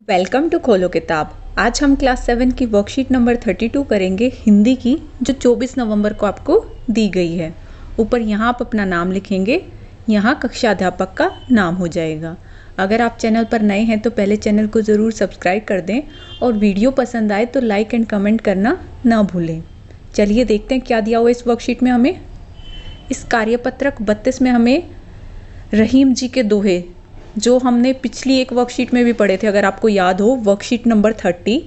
Welcome to खोलो किताब। आज हम क्लास 7 की वर्कशीट नंबर 32 करेंगे हिंदी की, जो 24 नवंबर को आपको दी गई है। ऊपर यहाँ आप अपना नाम लिखेंगे, यहाँ कक्षा अध्यापक का नाम हो जाएगा। अगर आप चैनल पर नए हैं तो पहले चैनल को ज़रूर सब्सक्राइब कर दें और वीडियो पसंद आए तो लाइक एंड कमेंट करना ना भूलें। चलिए देखते हैं क्या दिया हुआ इस वर्कशीट में हमें। इस कार्यपत्रक 32 में हमें रहीम जी के दोहे, जो हमने पिछली एक वर्कशीट में भी पढ़े थे, अगर आपको याद हो, वर्कशीट नंबर 30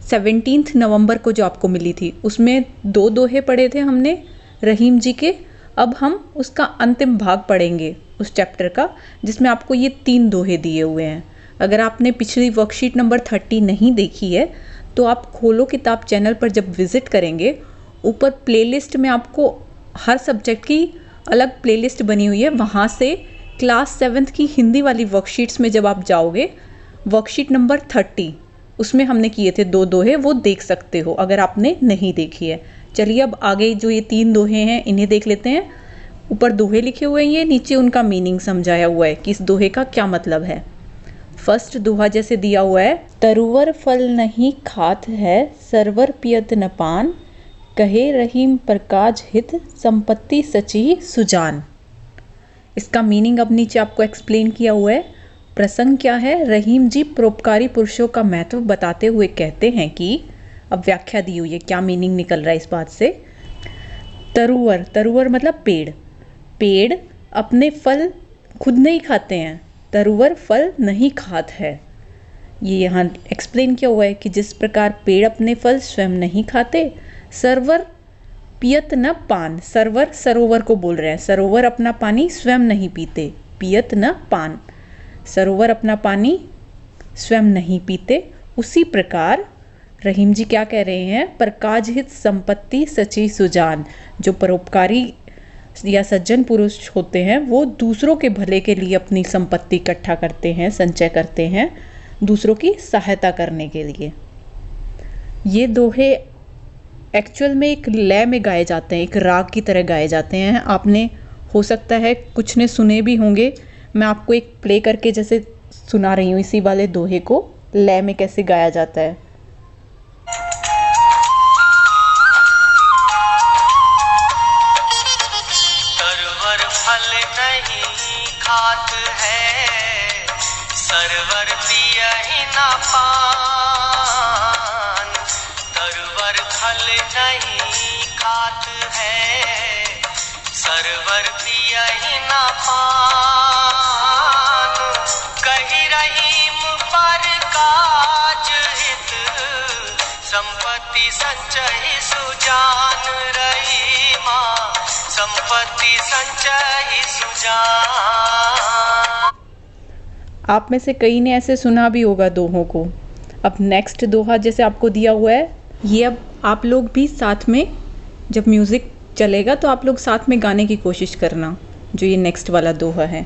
17 नवंबर को जो आपको मिली थी, उसमें 2 दोहे पढ़े थे हमने रहीम जी के। अब हम उसका अंतिम भाग पढ़ेंगे उस चैप्टर का, जिसमें आपको ये 3 दोहे दिए हुए हैं। अगर आपने पिछली वर्कशीट नंबर 30 नहीं देखी है तो आप खोलो किताब चैनल पर जब विज़िट करेंगे, ऊपर प्लेलिस्ट में आपको हर सब्जेक्ट की अलग प्लेलिस्ट बनी हुई है, वहाँ से क्लास 7 की हिंदी वाली वर्कशीट्स में जब आप जाओगे, वर्कशीट नंबर 30 उसमें हमने किए थे 2 दोहे, वो देख सकते हो अगर आपने नहीं देखी है। चलिए अब आगे जो ये 3 दोहे हैं इन्हें देख लेते हैं। ऊपर दोहे लिखे हुए हैं, ये नीचे उनका मीनिंग समझाया हुआ है कि इस दोहे का क्या मतलब है। फर्स्ट दोहा जैसे दिया हुआ है, तरुवर फल नहीं खात है, सरवर पियत न पान, कहे रहीम प्रकाज हित, संपत्ति सची सुजान। इसका मीनिंग अब नीचे आपको एक्सप्लेन किया हुआ है। प्रसंग क्या है, रहीम जी परोपकारी पुरुषों का महत्व बताते हुए कहते हैं कि, अब व्याख्या दी हुई है क्या मीनिंग निकल रहा है इस बात से। तरुवर, तरुवर मतलब पेड़, पेड़ अपने फल खुद नहीं खाते हैं, तरुवर फल नहीं खात है। ये यहाँ एक्सप्लेन किया हुआ है कि जिस प्रकार पेड़ अपने फल स्वयं नहीं खाते, सरवर पियत न पान, सरवर सरोवर को बोल रहे हैं, सरोवर अपना पानी स्वयं नहीं पीते, पियत न पान, सरोवर अपना पानी स्वयं नहीं पीते। उसी प्रकार रहीम जी क्या कह रहे हैं, प्रकाज हित संपत्ति सची सुजान, जो परोपकारी या सज्जन पुरुष होते हैं वो दूसरों के भले के लिए अपनी संपत्ति इकट्ठा करते हैं, संचय करते हैं दूसरों की सहायता करने के लिए। ये दोहे एक्चुअल में एक लय में गाए जाते हैं, एक राग की तरह गाए जाते हैं। आपने हो सकता है कुछ ने सुने भी होंगे। मैं आपको एक प्ले करके जैसे सुना रही हूँ इसी वाले दोहे को लय में कैसे गाया जाता है। सरवर फल नहीं खात है, सरवर पियहि न पान, तरवर फल नहीं खात है, सरवर पियहि न पान, कही रहीम पर काज हित, संपत्ति संचय सुजान, रहीमा संपत्ति संचय सुजान। आप में से कई ने ऐसे सुना भी होगा दोहों को। अब नेक्स्ट दोहा जैसे आपको दिया हुआ है, ये अब आप लोग भी साथ में, जब म्यूज़िक चलेगा तो आप लोग साथ में गाने की कोशिश करना, जो ये नेक्स्ट वाला दोहा है।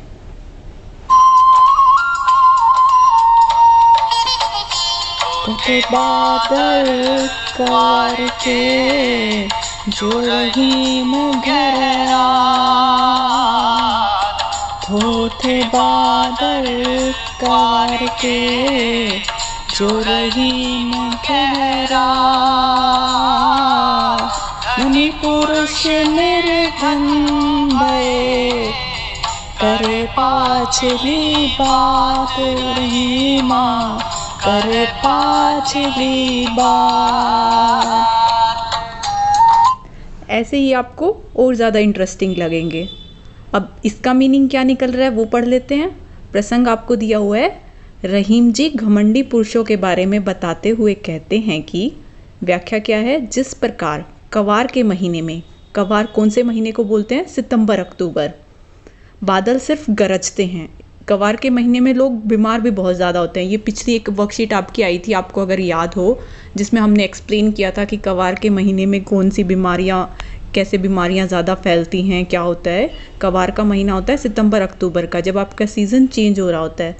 के बादल कार के जो रहीम घर होते, बादल कार के जो रहीम घरा, मुनि पुरुष निर्धन भये, करे पाछली बात रहीमा, करे पाछली बात। ऐसे ही आपको और ज़्यादा इंटरेस्टिंग लगेंगे। अब इसका मीनिंग क्या निकल रहा है वो पढ़ लेते हैं। प्रसंग आपको दिया हुआ है, रहीम जी घमंडी पुरुषों के बारे में बताते हुए कहते हैं कि, व्याख्या क्या है, जिस प्रकार कवार के महीने में, कवार कौन से महीने को बोलते हैं, सितंबर अक्टूबर, बादल सिर्फ गरजते हैं। कवार के महीने में लोग बीमार भी बहुत ज़्यादा होते हैं। ये पिछली एक वर्कशीट आपकी आई थी, आपको अगर याद हो, जिसमें हमने एक्सप्लेन किया था कि कवार के महीने में कौन सी बीमारियाँ, कैसे बीमारियाँ ज़्यादा फैलती हैं, क्या होता है। कवार का महीना होता है सितंबर अक्टूबर का, जब आपका सीज़न चेंज हो रहा होता है।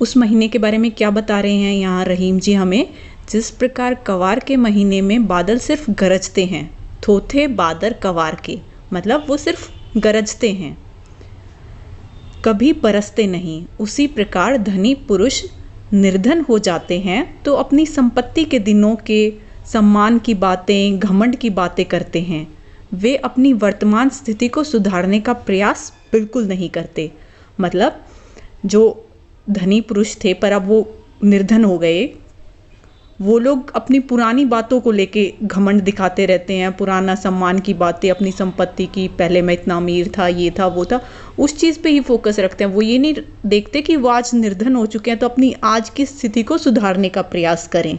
उस महीने के बारे में क्या बता रहे हैं यहाँ रहीम जी हमें, जिस प्रकार कवार के महीने में बादल सिर्फ गरजते हैं, थोथे बादर कवार के, मतलब वो सिर्फ गरजते हैं, कभी बरसते नहीं। उसी प्रकार धनी पुरुष निर्धन हो जाते हैं तो अपनी संपत्ति के दिनों के सम्मान की बातें, घमंड की बातें करते हैं। वे अपनी वर्तमान स्थिति को सुधारने का प्रयास बिल्कुल नहीं करते। मतलब जो धनी पुरुष थे पर अब वो निर्धन हो गए, वो लोग अपनी पुरानी बातों को लेके घमंड दिखाते रहते हैं, पुराना सम्मान की बातें, अपनी संपत्ति की, पहले मैं इतना अमीर था, ये था वो था, उस चीज़ पे ही फोकस रखते हैं। वो ये नहीं देखते कि वो आज निर्धन हो चुके हैं तो अपनी आज की स्थिति को सुधारने का प्रयास करें।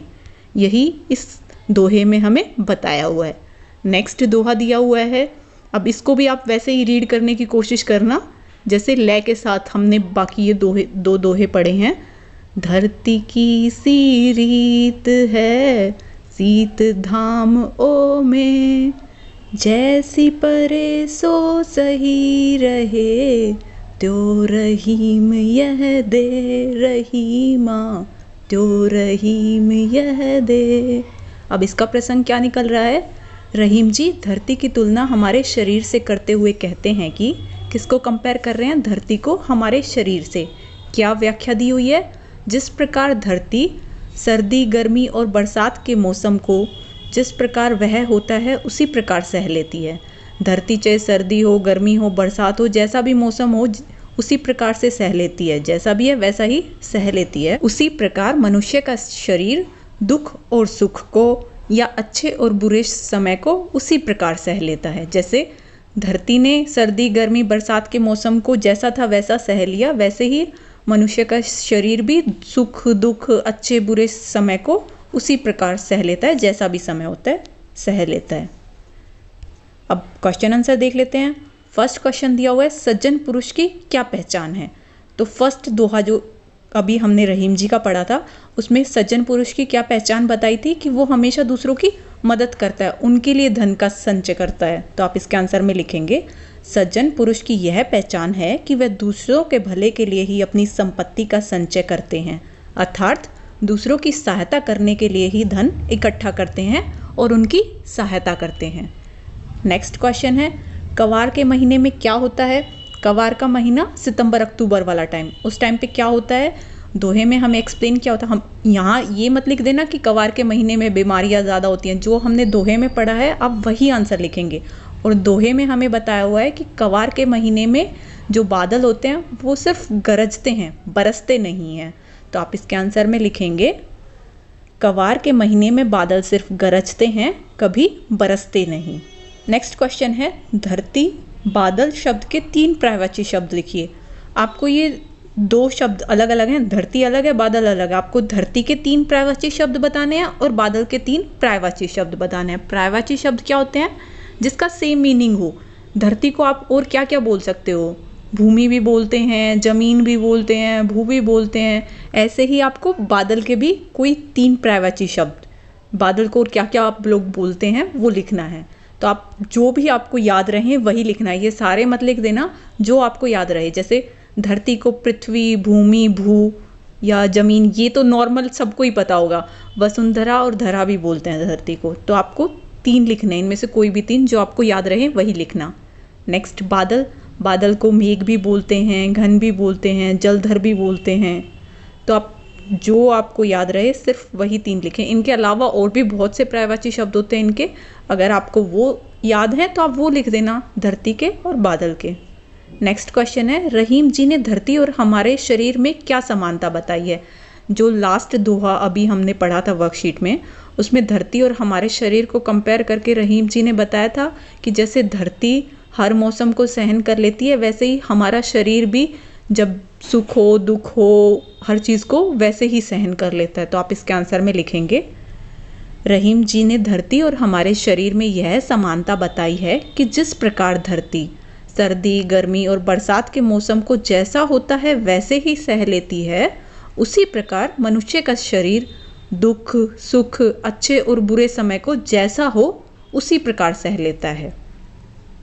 यही इस दोहे में हमें बताया हुआ है। नेक्स्ट दोहा दिया हुआ है, अब इसको भी आप वैसे ही रीड करने की कोशिश करना जैसे लय के साथ हमने बाकी ये दो दोहे पढ़े हैं। धरती की सी रीत है सीत धाम ओ में, जैसी परे सो सही रहे, त्यो रहीम यह दे रहीमा, त्यो रहीम यह दे। अब इसका प्रसंग क्या निकल रहा है? रहीम जी धरती की तुलना हमारे शरीर से करते हुए कहते हैं कि किसको कंपेयर कर रहे हैं? धरती को हमारे शरीर से। क्या व्याख्या दी हुई है? जिस प्रकार धरती सर्दी, गर्मी और बरसात के मौसम को जिस प्रकार वह होता है उसी प्रकार सह लेती है। धरती चाहे सर्दी हो, गर्मी हो, बरसात हो, जैसा भी मौसम हो उसी प्रकार से सह लेती है। जैसा भी है वैसा ही सह लेती है। उसी प्रकार मनुष्य का शरीर दुख और सुख को या अच्छे और बुरे समय को उसी प्रकार सह लेता है। जैसे धरती ने सर्दी, गर्मी, बरसात के मौसम को जैसा था वैसा सह लिया, वैसे ही मनुष्य का शरीर भी सुख, दुख, अच्छे बुरे समय को उसी प्रकार सह लेता है, जैसा भी समय होता है सह लेता है। अब क्वेश्चन आंसर देख लेते हैं। फर्स्ट क्वेश्चन दिया हुआ है, सज्जन पुरुष की क्या पहचान है? तो फर्स्ट दोहा जो अभी हमने रहीम जी का पढ़ा था उसमें सज्जन पुरुष की क्या पहचान बताई थी कि वो हमेशा दूसरों की मदद करता है, उनके लिए धन का संचय करता है। तो आप इसके आंसर में लिखेंगे, सज्जन पुरुष की यह पहचान है कि वह दूसरों के भले के लिए ही अपनी संपत्ति का संचय करते हैं, अर्थात दूसरों की सहायता करने के लिए ही धन इकट्ठा करते हैं और उनकी सहायता करते हैं। नेक्स्ट क्वेश्चन है, कवार के महीने में क्या होता है? कवार का महीना सितंबर अक्टूबर वाला टाइम, उस टाइम पे क्या होता है? दोहे में हमें एक्सप्लेन क्या होता है। हम यहाँ ये मत लिख देना कि कवार के महीने में बीमारियाँ ज़्यादा होती हैं। जो हमने दोहे में पढ़ा है आप वही आंसर लिखेंगे। और दोहे में हमें बताया हुआ है कि कवार के महीने में जो बादल होते हैं वो सिर्फ गरजते हैं, बरसते नहीं हैं। तो आप इसके आंसर में लिखेंगे, कवार के महीने में बादल सिर्फ गरजते हैं, कभी बरसते नहीं। नेक्स्ट क्वेश्चन है, धरती बादल शब्द के 3 पर्यायवाची शब्द लिखिए। आपको ये 2 शब्द अलग अलग हैं, धरती अलग है, बादल अलग है। आपको धरती के 3 पर्यायवाची शब्द बताने हैं और बादल के 3 पर्यायवाची शब्द बताने हैं। पर्यायवाची शब्द क्या होते हैं? जिसका सेम मीनिंग हो। धरती को आप और क्या क्या बोल सकते हो? भूमि भी बोलते हैं, जमीन भी बोलते हैं, भू भी बोलते हैं। ऐसे ही आपको बादल के भी कोई 3 पर्यायवाची शब्द, बादल को और क्या क्या आप लोग बोलते हैं वो लिखना है। तो आप जो भी आपको याद रहे वही लिखना है। ये सारे मत लिख देना, जो आपको याद रहे। जैसे धरती को पृथ्वी, भूमि, भू या जमीन, ये तो नॉर्मल सबको ही पता होगा। वसुंधरा और धरा भी बोलते हैं धरती को। तो आपको 3 लिखने, इनमें से कोई भी 3 जो आपको याद रहे वही लिखना। नेक्स्ट बादल, बादल को मेघ भी बोलते हैं, घन भी बोलते हैं, जलधर भी बोलते हैं। तो आप जो आपको याद रहे सिर्फ वही 3 लिखें। इनके अलावा और भी बहुत से पर्यायवाची शब्द होते हैं इनके, अगर आपको वो याद है तो आप वो लिख देना, धरती के और बादल के। नेक्स्ट क्वेश्चन है, रहीम जी ने धरती और हमारे शरीर में क्या समानता बताई है? जो लास्ट दोहा अभी हमने पढ़ा था वर्कशीट में, उसमें धरती और हमारे शरीर को कंपेयर करके रहीम जी ने बताया था कि जैसे धरती हर मौसम को सहन कर लेती है, वैसे ही हमारा शरीर भी जब सुख हो, दुख हो, हर चीज़ को वैसे ही सहन कर लेता है। तो आप इसके आंसर में लिखेंगे, रहीम जी ने धरती और हमारे शरीर में यह समानता बताई है कि जिस प्रकार धरती सर्दी, गर्मी और बरसात के मौसम को जैसा होता है वैसे ही सह लेती है, उसी प्रकार मनुष्य का शरीर दुख, सुख, अच्छे और बुरे समय को जैसा हो उसी प्रकार सह लेता है।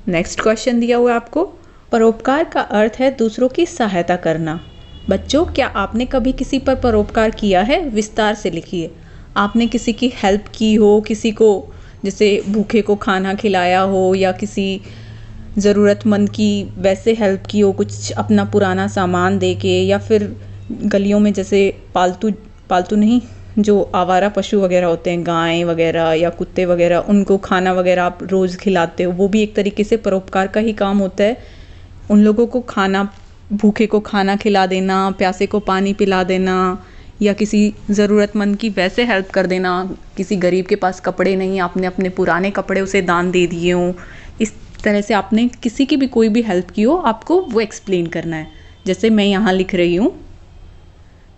नेक्स्ट क्वेश्चन दिया हुआ है आपको, परोपकार का अर्थ है दूसरों की सहायता करना। बच्चों, क्या आपने कभी किसी पर परोपकार किया है? विस्तार से लिखिए। आपने किसी की हेल्प की हो, किसी को जैसे भूखे को खाना खिलाया हो या किसी ज़रूरतमंद की वैसे हेल्प की हो, कुछ अपना पुराना सामान दे के, या फिर गलियों में जैसे पालतू नहीं, जो आवारा पशु वगैरह होते हैं, गाय वगैरह या कुत्ते वगैरह, उनको खाना वगैरह आप रोज़ खिलाते हो, वो भी एक तरीके से परोपकार का ही काम होता है। उन लोगों को खाना, भूखे को खाना खिला देना, प्यासे को पानी पिला देना, या किसी ज़रूरतमंद की वैसे हेल्प कर देना। किसी गरीब के पास कपड़े नहीं, आपने अपने पुराने कपड़े उसे दान दे दिए हों, इस तरह से आपने किसी की भी कोई भी हेल्प की हो, आपको वो एक्सप्लेन करना है। जैसे मैं यहाँ लिख रही हूँ,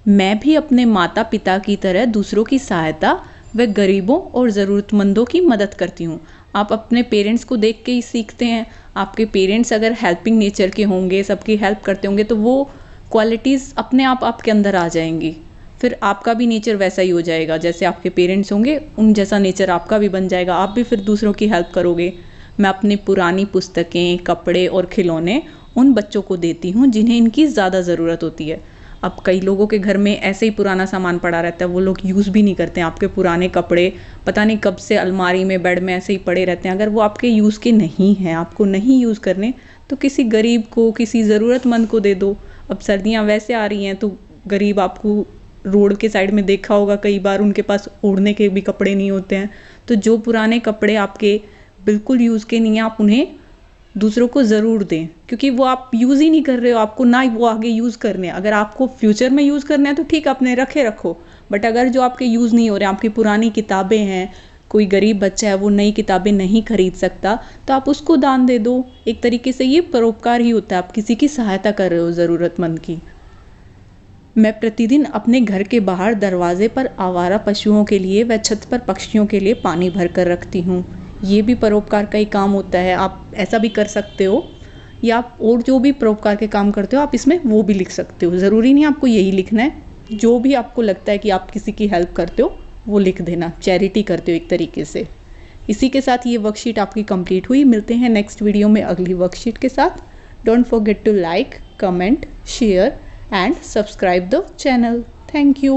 मैं भी अपने माता पिता की तरह दूसरों की सहायता व गरीबों और ज़रूरतमंदों की मदद करती हूँ। आप अपने पेरेंट्स को देख के ही सीखते हैं। आपके पेरेंट्स अगर हेल्पिंग नेचर के होंगे, सबकी हेल्प करते होंगे, तो वो क्वालिटीज़ अपने आप आपके अंदर आ जाएंगी। फिर आपका भी नेचर वैसा ही हो जाएगा, जैसे आपके पेरेंट्स होंगे उन जैसा नेचर आपका भी बन जाएगा। आप भी फिर दूसरों की हेल्प करोगे। मैं अपनी पुरानी पुस्तकें, कपड़े और खिलौने उन बच्चों को देती हूँ जिन्हें इनकी ज़्यादा ज़रूरत होती है। अब कई लोगों के घर में ऐसे ही पुराना सामान पड़ा रहता है, वो लोग यूज़ भी नहीं करते हैं। आपके पुराने कपड़े पता नहीं कब से अलमारी में, बेड में ऐसे ही पड़े रहते हैं। अगर वो आपके यूज़ के नहीं हैं, आपको नहीं यूज़ करने, तो किसी गरीब को, किसी ज़रूरतमंद को दे दो। अब सर्दियाँ वैसे आ रही हैं, तो गरीब आपको रोड के साइड में देखा होगा कई बार, उनके पास ओढ़ने के भी कपड़े नहीं होते हैं। तो जो पुराने कपड़े आपके बिल्कुल यूज़ के नहीं हैं, आप उन्हें दूसरों को ज़रूर दें, क्योंकि वो आप यूज़ ही नहीं कर रहे हो, आपको ना वो आगे यूज़ करने। अगर आपको फ्यूचर में यूज़ करना है तो ठीक, अपने रखो, बट अगर जो आपके यूज़ नहीं हो रहे, आपकी पुरानी किताबें हैं, कोई गरीब बच्चा है वो नई किताबें नहीं खरीद सकता, तो आप उसको दान दे दो। एक तरीके से ये परोपकार ही होता है, आप किसी की सहायता कर रहे हो, ज़रूरतमंद की। मैं प्रतिदिन अपने घर के बाहर दरवाजे पर आवारा पशुओं के लिए व छत पर पक्षियों के लिए पानी भर कर रखती हूँ। ये भी परोपकार का ही काम होता है। आप ऐसा भी कर सकते हो, या आप और जो भी परोपकार के काम करते हो आप इसमें वो भी लिख सकते हो। ज़रूरी नहीं आपको यही लिखना है, जो भी आपको लगता है कि आप किसी की हेल्प करते हो वो लिख देना, चैरिटी करते हो एक तरीके से। इसी के साथ ये वर्कशीट आपकी कंप्लीट हुई। मिलते हैं नेक्स्ट वीडियो में अगली वर्कशीट के साथ। Don't forget to like, comment, share and subscribe the channel. Thank you.